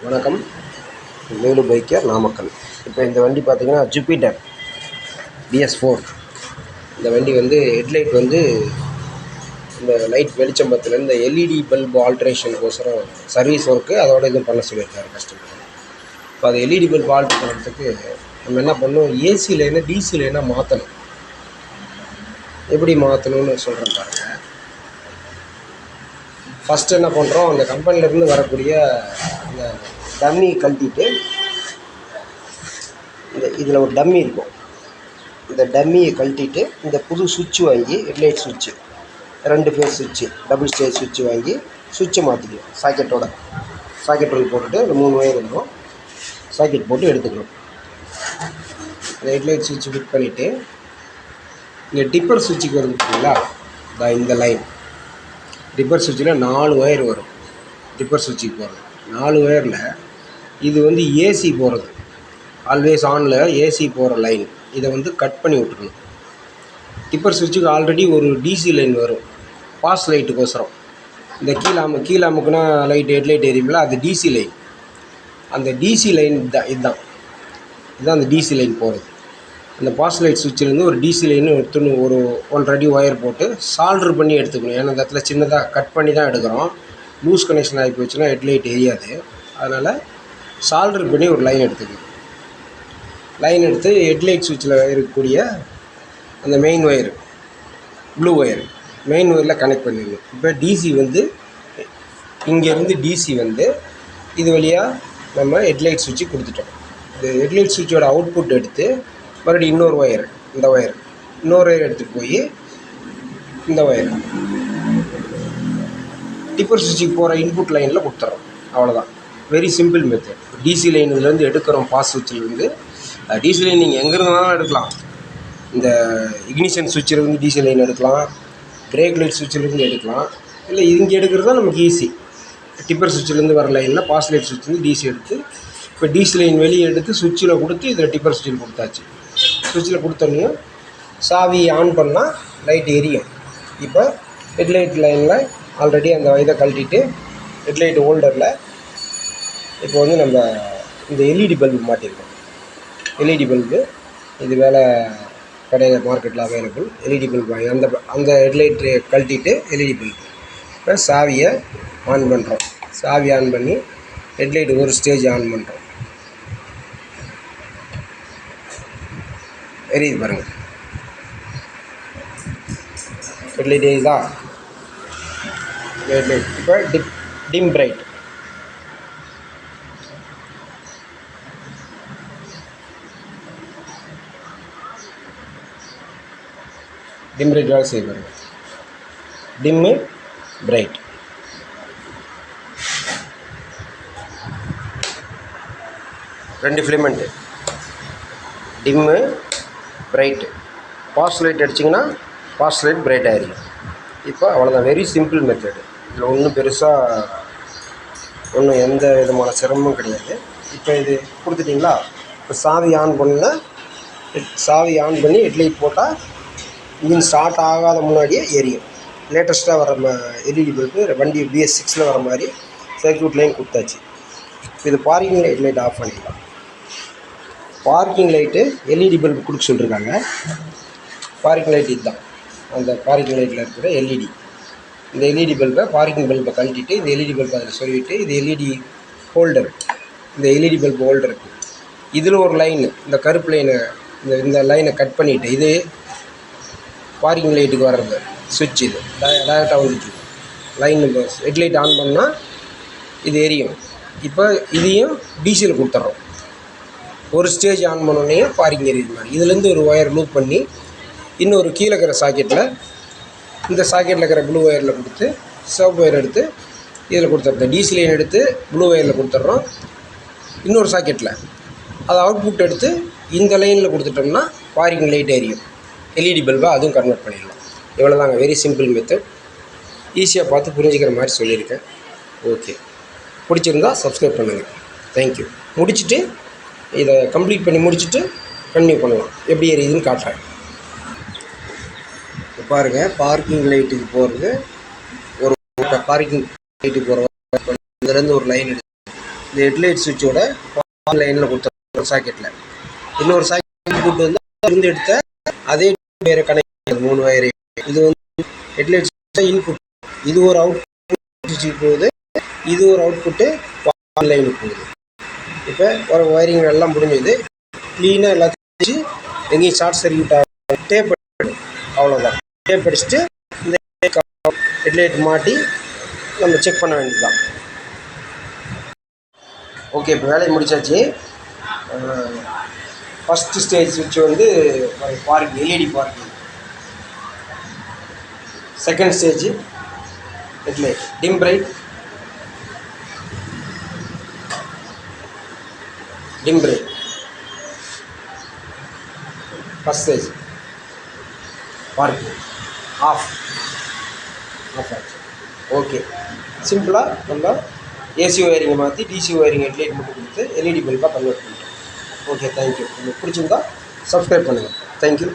வணக்கம். வேலு பைக்கர், நாமக்கல். இப்போ இந்த வண்டி பார்த்திங்கன்னா ஜூபிட்டர் BS4. இந்த வண்டி வந்து ஹெட்லைட் வந்து இந்த லைட் வெளிச்சம் பத்தில் இந்த LED பல்பு ஆல்ட்ரேஷனுக்கோசரம் சர்வீஸ் ஒர்க்கு அதோட இதுவும் பண்ண சொல்லியிருக்காரு கஸ்டமர். இப்போ அது LED பல்பு ஆல்ட்ரு பண்ணுறதுக்கு நம்ம என்ன பண்ணணும், AC லைனை DC லைனாக மாற்றணும். எப்படி மாற்றணும்னு சொல்கிறேன் பாருங்கள். ஃபஸ்ட்டு என்ன பண்ணுறோம், அந்த கம்பெனிலேருந்து வரக்கூடிய இந்த டம்மி கழட்டிட்டு இதில் ஒரு டம்மி இருக்கும். இந்த டம்மியை கழட்டிட்டு இந்த புது சுவிட்ச் வாங்கி, ஹெட்லைட் சுவிட்சு 2 ஃபேஸ் சுவிட்சு, டபுள் ஸ்டேஜ் சுவிட்சு வாங்கி சுவிட்சை மாற்றிக்கணும். சாக்கெட் ஒன்று போட்டுட்டு அந்த 3 ஒயர் இருக்கும், சாக்கெட் போட்டு எடுத்துக்கணும். இந்த ஹெட்லைட் சுவிட்ச் ஃபிட் பண்ணிவிட்டு இங்கே டிப்பர் சுவிட்சுக்கு வருது பார்த்தீங்களா, இந்த லைன் டிப்பர் சுவிட்சில் 4 ஒயர் வரும். டிப்பர் சுவிட்சுக்கு போகிறது 4 ஒயரில் இது வந்து AC போகிறது, ஆல்வேஸ் ஆனில் AC போகிற லைன். இதை வந்து கட் பண்ணி விட்டுக்கணும். டிப்பர் சுவிட்சுக்கு ஆல்ரெடி ஒரு DC லைன் வரும், பாஸ் லைட்டுக்கோசரம். இந்த கீழே அமுக்குனா லைட் ஹெட்லைட் எரியுமில்ல, அது DC லைன். அந்த DC லைன் இதுதான் அந்த DC லைன் போகிறது. அந்த பாஸ் லைட் சுவிட்சிலேருந்து ஒரு DC லைன்னு எடுத்துன்னு ஒரு 1.5 அடி ஒயர் போட்டு சால்ட்ரு பண்ணி எடுத்துக்கணும். ஏன்னா இந்த இடத்துல சின்னதாக கட் பண்ணி தான் எடுக்கிறோம். லூஸ் கனெக்ஷன் ஆகி போச்சுன்னா ஹெட்லைட் எரியாது. அதனால் சால்ட்ரு பண்ணி ஒரு லைன் எடுத்துக்கணும். லைன் எடுத்து ஹெட்லைட் சுவிட்சில் இருக்கக்கூடிய அந்த main wire, blue wire, main ஒயரில் கனெக்ட் பண்ணிடணும். இப்போ DC வந்து இங்கேருந்து DC வந்து இது வழியாக நம்ம ஹெட்லைட் சுவிட்சு கொடுத்துட்டோம். இந்த ஹெட்லைட் சுவிட்சோட அவுட்புட் எடுத்து மறுபடியும் இன்னொரு ஒயர், இன்னொரு ஒயர் எடுத்துகிட்டு போய் இந்த ஒயர் டிப்பர் சுவிட்சுக்கு போகிற இன்புட் லைனில் கொடுத்துட்றோம். அவ்வளோதான். Very simple method. DC லைன்லேருந்து எடுக்கிறோம். பாஸ் சுவிட்சிலேருந்து DC லைன் நீங்கள் எங்கேருந்தாலும் எடுக்கலாம். இந்த இக்னிஷன் சுவிட்சிலேருந்து DC லைன் எடுக்கலாம், பிரேக் லைட் சுவிட்சிலேருந்து எடுக்கலாம். இல்லை இங்கே எடுக்கிறது தான் நமக்கு ஈஸி. டிப்பர் சுவிட்சிலேருந்து வர லைனில் பாஸ் லைட் சுவிட்சிலேருந்து DC எடுத்து, இப்போ DC லைன் வெளியே எடுத்து சுவிட்சில் கொடுத்து இதில் டிப்பர் சுவிட்சில் கொடுத்தாச்சு. சுவிட்சில் கொடுத்தோன்னே சாவி ஆன் பண்ணால் லைட் எரியும். இப்போ ஹெட்லைட் லைனில் ஆல்ரெடி அந்த இதை கழட்டிட்டு ஹெட்லைட் ஹோல்டரில் இப்போ வந்து நம்ம இந்த LED பல்பு மாட்டியிருக்கோம். LED பல்பு இது வேலை கடையில் மார்க்கெட்டில் அவைலபிள். LED பல்பு வாங்கி அந்த ஹெட்லைட்டு கழட்டிட்டு LED பல்பு இப்போ சாவியை ஆன் பண்ணுறோம். சாவி ஆன் பண்ணி ஹெட்லைட் ஒரு ஸ்டேஜ் ஆன் பண்ணுறோம். எரியுது பாருங்கள், ஹெட்லைட் எரியுதா? ஹெட்லைட் இப்போ டிம் பிரைட். டிம் பிரைட் வேலை செய்ய பாருங்கள். Dim bright. ரெண்டு filament, dim bright. Pass light அடிச்சிங்கன்னா பாஸ் லைட் பிரைட் ஆகிடும். இப்போ அவ்வளோதான். Very simple method. இதில் ஒன்றும் பெருசாக எந்த விதமான சிரமமும் கிடையாது. இப்போ இது கொடுத்துட்டிங்களா, இப்போ சாவி ஆன் பண்ணால் சாவி ஆன் பண்ணி ஹெட்லைட் போட்டால் இன்ஜின் ஸ்டார்ட் ஆகாத முன்னாடியே எரியும். லேட்டஸ்ட்டாக வர LED பல்பு வண்டி BS6 வர மாதிரி சர்க்யூட் லைன் கொடுத்தாச்சு. இது பார்க்கிங் லைட் ஆஃப் பண்ணிடலாம். பார்க்கிங் லைட்டு LED பல்பு கொடுக்க சொல்லியிருக்காங்க. பார்க்கிங் லைட் இதுதான். அந்த பார்க்கிங் லைட்டில் இருக்கிற LED. இந்த LED பல்பை பார்க்கிங் பல்பை கழட்டிட்டு இந்த LED பல்பை அதில் சொல்லிவிட்டு இது LED ஹோல்டர். இந்த LED பல்பு ஹோல்டருக்கு இதில் ஒரு லைனு, இந்த கருப்பு லைனை, இந்த லைனை கட் பண்ணிவிட்டு இது பார்க்கிங் லைட்டுக்கு வர்றது சுவிட்ச். இது டேரெக்டாக வந்துட்டு லைன் ஹெட்லைட் ஆன் பண்ணால் இது எரியும். இப்போ இதையும் DCயில் கொடுத்துட்றோம். ஒரு ஸ்டேஜ் ஆன் பண்ணோன்னே பார்க்கிங் எரியுது மாதிரி. இதுலேருந்து ஒரு ஒயர் லூப் பண்ணி இன்னொரு கீழே இருக்கிற சாக்கெட்டில், இந்த சாக்கெட்டில் இருக்கிற ப்ளூ ஒயரில் கொடுத்து சிவப்பு ஒயர் எடுத்து இதில் கொடுத்துட்றோம். DC லைன் எடுத்து ப்ளூ ஒயரில் கொடுத்துட்றோம். இன்னொரு சாக்கெட்டில் அதை அவுட்புட் எடுத்து இந்த லைனில் கொடுத்துட்டோம்னா பார்க்கிங் லைட் எரியும். LED பல்பாக அதுவும் கன்வெர்ட் பண்ணிடலாம். இவ்வளோ தாங்க. Very simple method. ஈஸியாக பார்த்து புரிஞ்சுக்கிற மாதிரி சொல்லியிருக்கேன். ஓகே, பிடிச்சிருந்தா சப்ஸ்கிரைப் பண்ணுங்கள். தேங்க்யூ. முடிச்சுட்டு இதை கம்ப்ளீட் பண்ணி முடிச்சுட்டு கன்டினியூ பண்ணலாம். எப்படி எரியுதுன்னு காட்டுறேன். இப்போ பாருங்கள், பார்க்கிங் லைட்டுக்கு போகிறது ஒரு பார்க்கிங் லைட்டுக்கு போகிற இதுலேருந்து ஒரு லைன் எடுத்து இந்த ஹெட்லைட் சுவிட்சோட லைனில் கொடுத்துருவோம் சாக்கெட்டில். இன்னொரு சாக்கெட் கூட்டு வந்து இருந்து எடுத்த அதே வேறு கனெக்ட் 3 வயர். இது வந்து ஹெட்லைட் இன்புட், இது ஒரு அவுட்புட் போகுது, இது ஒரு அவுட்புட்டு லைனுக்கு போகுது. இப்போ ஒரு ஒயரிங் எல்லாம் முடிஞ்சது. க்ளீனாக எல்லாத்தையும் எங்கேயும் ஷார்ட் சர்க்யூட் ஆகும் டேப் அவ்வளோதான். டேப் அடிச்சுட்டு இந்த ஹெட்லைட் மாட்டி நம்ம செக் பண்ண வேண்டியதுதான். ஓகே, இப்போ வேலையை முடிச்சாச்சு. ஃபஸ்ட்டு ஸ்டேஜ் சுவிட்ச் வந்து parking, LED parking. Second stage headlight dim bright, dim bright. First stage parking off ஆச்சு. ஓகே, சிம்பிளாக நம்ம ஏசி ஒயரிங்கை மாற்றி டிசி ஒயரிங் ஹெட்லைட் மட்டும் கொடுத்து எல்இடி பல்பாக கன்வெர்ட் பண்ணிட்டோம். Okay, thank you. உங்களுக்கு பிடிச்சிருந்தா சப்ஸ்கிரைப் பண்ணுங்கள். தேங்க்யூ.